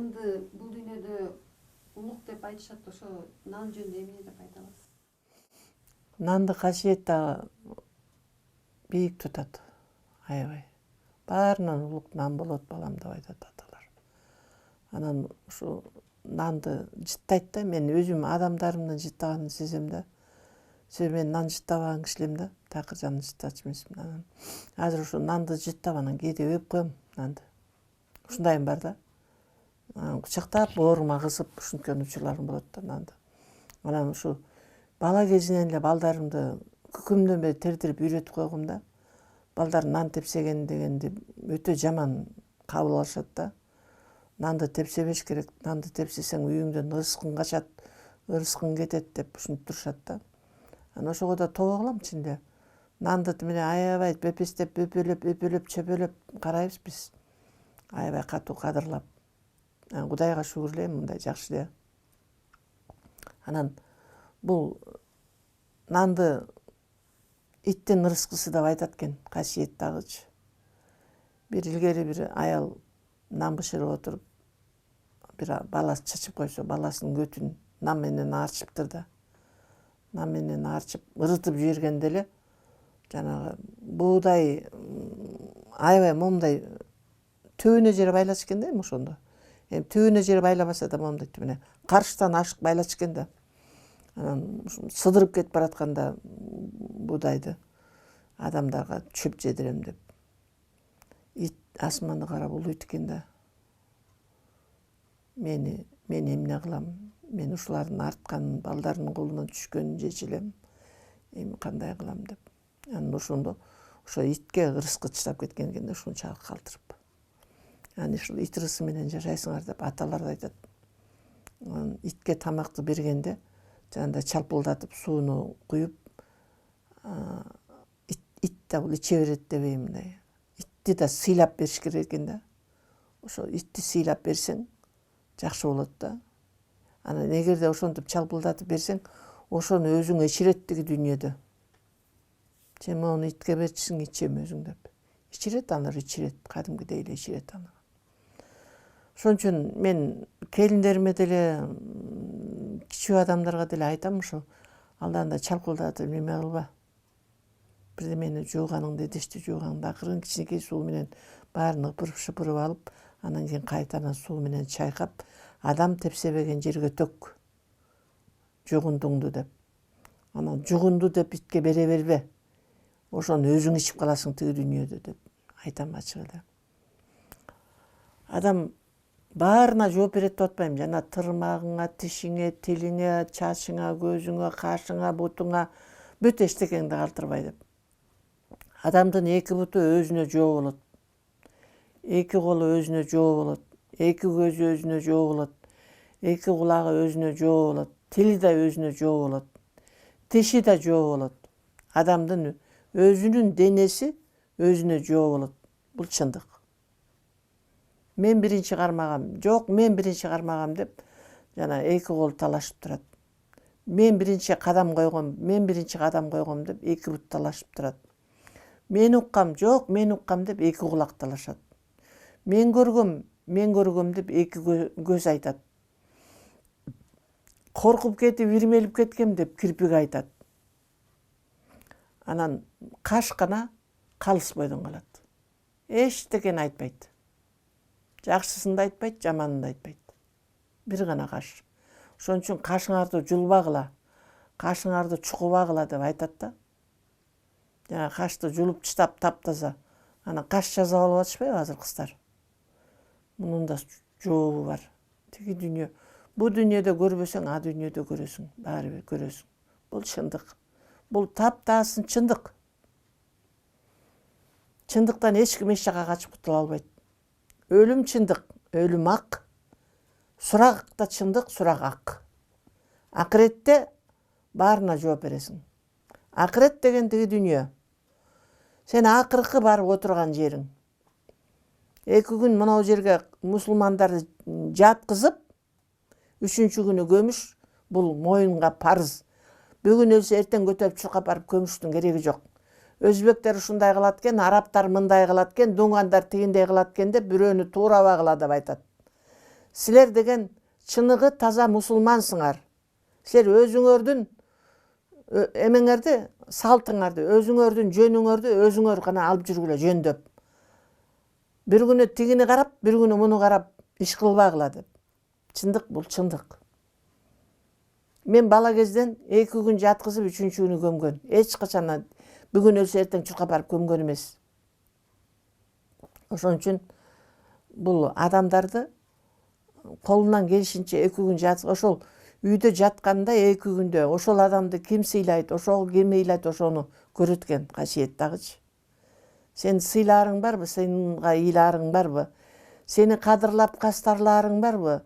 Нанды бул дүйнөдө улук деп айтышат, ошо нан жөнүндө эмне деп айта аласыз? Нанды касиет дагы бийик тутат. Аябай. Баарынан улук нан болот балам деп айтат аталар. Анан ушу нанды жыттайт да, мен өзүм адамдарымдын жыттаганын сезем да. Себеби мен нан жыттабаган киши элем да, такыр жаны жыттачу эмесмин. Анан азыр ушу нанды жыттап, анан кээде өп коем нанды. Ушундайым бар да. Кучактап, боорума кысып ушинткен учурларым болот да нанды. Анан ушу бала кезинен эле балдарымды күкүмдөн тердирип үйрөтүп койгом да. Балдар нан тепсеген дегенди өтө жаман кабыл алышат да. Нанды тепсебеш керек, нанды тепсесең үйүңдөн ырыскың качат, ырыскың кетет деп ушинтип турушат да. Анан ошого да тобо кылам ичинде. Нанды менен аябай бөпестеп, өпөлөп, чөпөлөп карайбыз биз. Аябай катуу кадырлап. Кудайга шүгүрлейм, мындай жакшы да. Анан бул нанды иттин ырыскысы деп айтат экен, касиет дагычы. Бир илгери бир аял нан бышырып отуруп, бир баласы чычып койсо, баласынын көтүн нан менен арчыптыр да. Нан менен арчып, ырытып жибергенде эле жанагы буудай аябай момундай төбүнө жери байлачу экен да, эми ошондо. Эми төбүнө жери байламаса да момундай түбүнө карштан ашык байлачу экен да. Анан сыдырып кетип баратканда буудайды адамдарга чөп жедирем деп. Ит асманды карап улуйт экен да. Мен эмне кылам? Мен ушулардын артканын, балдарынын колунан түшкөнүн жечү элем. Эми кандай кылам деп. Анан ошондо ошо итке ырыскы чыдап кеткен экен да, ушунчалык калтырып. Анан ушул ит ырысы менен жашайсыңар деп аталар да айтат. Итке тамакты бергенде жанда чалпылдатып сууну куюп, ит да бул иче берет дебей мындай. Итти да сыйлап бериш керек экен да. Ошо итти сыйлап берсең жакшы болот да. Анан эгерде ошентип чалпылдатып берсең, ошону өзүңө ичирет тиги дүйнөдө. Сен мону итке берчисиң, ичем өзүң деп. Ичирет алар, ичирет, кадимкидей эле ичирет аны. Ошон үчүн мен келиндериме деле, кичүү адамдарга деле айтам ушу, алдаанда чалпылдатып неме кылба. Бирдемени жууганыңды, идишти жууганыңды акырын кичинекей суу менен баарын ыпырып-шыпырып алып, анан кийин кайтадан суу менен чайкап, адам тепсебеген жерге төк. Жугундуңду деп. Анан жугунду деп итке бере бербе. Ошону өзүң ичип каласың тиги дүйнөдө деп айтам ачык эле. Адам баарына жооп берет деп атпайм. Жана тырмагыңа, тишиңе, тилиңе, чачыңа, көзүңө, кашыңа, бутуңа бүт эчтекеңди калтырбай деп. Адамдын эки буту өзүнө жоо болот. Эки колу өзүнө жоо болот. Эки көзү өзүнө жоо болот. Эки кулагы өзүнө жоо болот. Тили да өзүнө жоо болот. Тиши да жоо болот. Адамдын өзүнүн денеси өзүнө жоо болот. Бул чындык. Мен биринчи кармагам, жок мен биринчи кармагам деп жана эки кол талашып турат. Мен биринчи кадам койгом, мен биринчи кадам койгом деп эки бут талашып турат. Мен уккам, жок мен уккам деп эки кулак талашат. Мен көргөм деп эки көз айтат. Коркуп кетип, ирмелип кеткем деп кирпик айтат. Анан каш гана калыс бойдон калат. Эчтекени айтпайт. Жакшысын да айтпайт, жаманын да айтпайт. Бир гана каш. Ошон үчүн кашыңарды жулбагыла, кашыңарды чукубагыла деп айтат да. Жана кашты жулуп чытап таптаза. Анан каш жазап алып атышпайбы азыр кыздар? Мунун да жообу бар. Тиги дүйнө. Бу дүйнөдө көрбөсөң, а дүйнөдө көрөсүң, баары бир көрөсүң. Бул чындык. Бул таптаасын чындык. Чындыктан эч ким эч жака качып кутула албайт. Өлүм чындык, өлүм ак. Сурак да чындык, сурак ак. Акыретте баарына жооп бересиң. Акырет деген тиги дүйнө. Сен акыркы барып отурган жериң. Эки күн мынау жерге мусулмандарды жаткызып, үчүнчү күнү көмүш, бул моюнга парыз. Бүгүн өлсө эртең көтөрүп чуркап барып көмүштүн кереги жок. Өзбектер ушундай кылат экен, арабтар мындай кылат экен, дуңгандар тигиндей кылат экен деп бирөөнү туурабагыла деп айтат. Силер деген чыныгы таза мусулмансыңар. Силер өзүңөрдүн эмеңерди, салтыңарды, өзүңөрдүн жөнүңөрдү өзүңөр гана алып жүргүлө жөндөп. Bir күнү тигини карап, bir күнү муну карап иш кылбагыла деп. Чындык бул чындык. Мен бала кезден 2 күн жаткызып 3-чү күнү көмгөн. Эч качан бүгүн өлсө эртең чуркап барып көмгөн эмес. Ошон үчүн бул адамдарды колунан келишинче 2 күн жатып, ошол үйдө жатканда 2 күндө ошол адамды ким сыйлайт, ошол ким ыйлайт, ошону көрөт экен касиет дагычы. Сен сыйларың барбы, сенга ыйларың барбы? Сени кадырлап кастарларың барбы?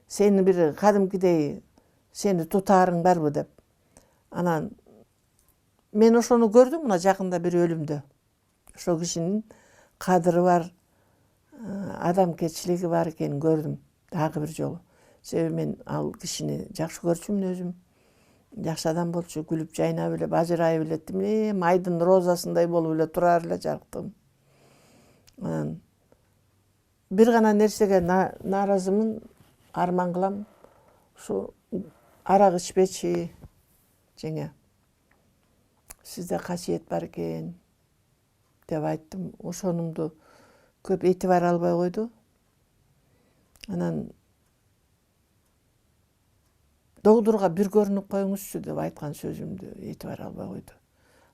Сени бир кадимкидей сени тутаарың барбы деп. Анан мен ошону көрдүм мына жакында бир өлүмдө. Ошол кишинин кадыры бар, адамкерчилиги бар экенин көрдүм дагы бир жолу. Себеби мен ал кишини жакшы көрчүмүн өзүм. Жакшы адам болчу, күлүп жайнап эле, бажырайып эле, майдын розасындай болуп эле турар эле жарыктым. Анан бир гана нерсеге нааразымын, арман кылам. Ушу арак ичпечи, жеңе. Сизде касиет бар экен деп айттым. Ошонумду көп этибар албай койду. Анан доктурга бир көрүнүп коюңузчу деп айткан сөзүмдү этибар албай койду.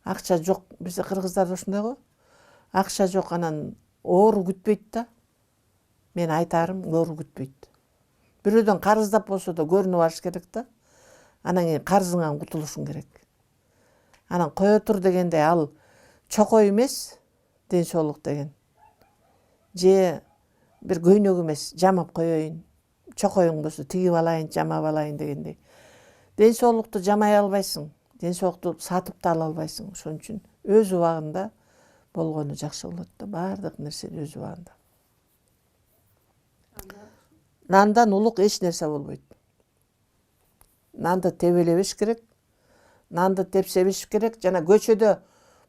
Акча жок, бизде кыргыздарда ошондой го. Акча жок, анан оору күтпөйт да. Мен айтарым, оору күтпөйт. Бирөөдөн карыздап болсо да көрүнүп алыш керек да. Анан кийин карызыңан кутулушуң керек. Анан кое тур дегенде ал чокой эмес, ден соолук деген. Же бир көйнөк эмес, жамап коеюн. Чокоюң болсо тигип алайын, жамап алайын дегендей. Ден соолукту жамай албайсың, ден соолукту сатып да ала албайсың. Ошон үчүн өз убагында болгону жакшы болот да, баардык нерсе өз убагында. Нандан улук эч нерсе болбойт. Нанды тебелебеш керек, нанды тепсебеш керек. Жана көчөдө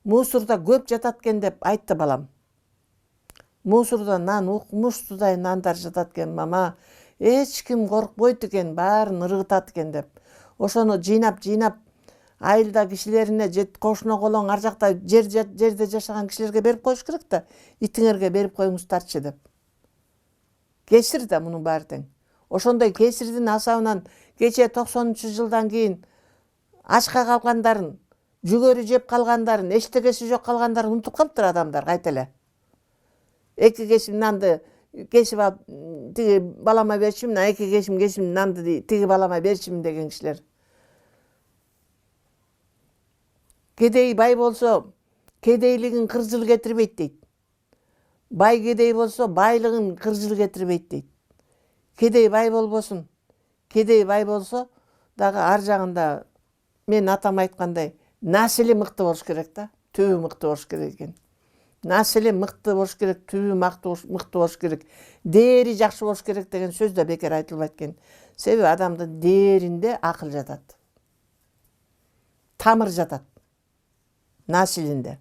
мусорда көп жатат экен деп айтты балам. Мусорда нан, укмуштудай нандар жатат экен, мама. Эч ким коркпойт экен, баарын ыргытат экен деп. Ошону жыйнап, айылда кишилерине, кошуна колоң ар жакта жерде жашаган кишилерге берип коюш керек да. Итиңерге берип коюңуздарчы деп. Кесир да мунун баары тең. Ошондой кесирдин асабынан кече 90-жылдан кийин ачка калгандарын, жүгөрү жеп калгандарын, эчтегеси жок калгандарын унутуп калыптыр адамдар кайта эле. 2 кесим нанды кесип алып тиги балама берчимин, 2 кесим нанды тиги балама берчимин деген кишилер. Кедей бай болсо, кедейлигин кыржыл кетирбейт дейт. Бай кедей болсо, байлыгын кыржыл кетирбейт дейт. Кедей бай болбосун. Кедей бай болсо дагы ар жагында мен атам айткандай, насили мыкты болуш керек да, түбү мыкты болуш керек экен. Насили мыкты болуш керек, түбү мыкты болуш керек, дээри жакшы болуш керек деген сөз да бекер айтылбайт экен. Себеби адамдын дээринде акыл жатат. Тамыр жатат. Насилинде.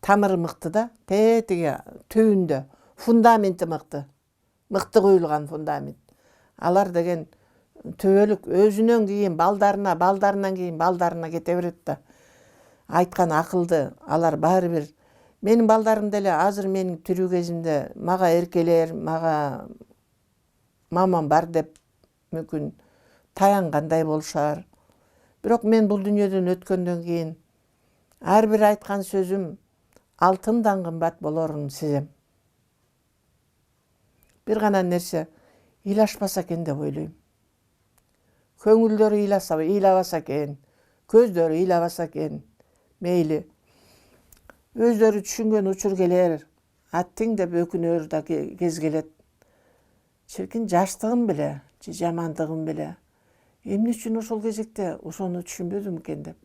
Тамыры мыкты да, тетиги түбүндө фундаменти мыкты. Мыкты куюлган фундамент. Алар деген төбөлүк өзүнөн кийин балдарынан кийин балдарына кете берет да. Айткан акылды алар баары бир. Менин балдарым деле азыр менин тирүү кезимде мага эркелер, мага мамам бар деп мүмкүн таянгандай болушар. Бирок мен бул дүйнөдөн өткөндөн кийин ар бир айткан сөзүм алтындан кымбат болорун сезем. Бир гана нерсе ыйлашпаса экен деп ойлойм. Көңүлдөрү ыйлабаса экен, көздөрү ыйлабаса экен, мейли. Өздөрү түшүнгөн учур келер, аттиң деп өкүнөр да кез келет. Чиркин жаштыгым беле, же жамандыгым беле. Эмне үчүн ошол кезекте ошону түшүнбөдүм экен деп.